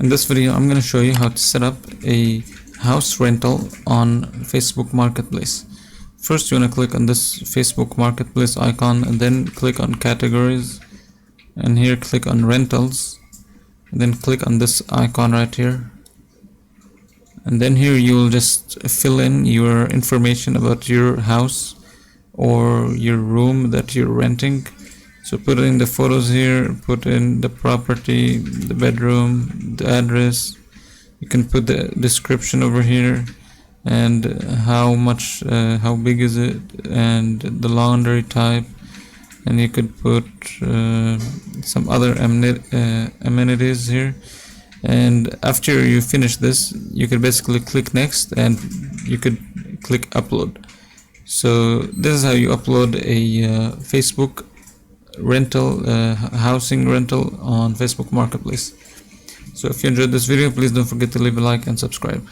In this video, I'm going to show you how to set up a house rental on Facebook Marketplace. First, you want to click on this Facebook Marketplace icon and then click on categories, and here click on rentals, and then click on this icon right here, and then here you will just fill in your information about your house or your room that you're renting. So put in the photos here, put in the property, the bedroom, the address. You can put the description over here, and how big is it, and the laundry type, and you could put some other amenities here. And after you finish this, you could basically click next, and you could click upload. So this is how you upload a Facebook rental, housing rental on Facebook Marketplace. So if you enjoyed this video, please don't forget to leave a like and subscribe.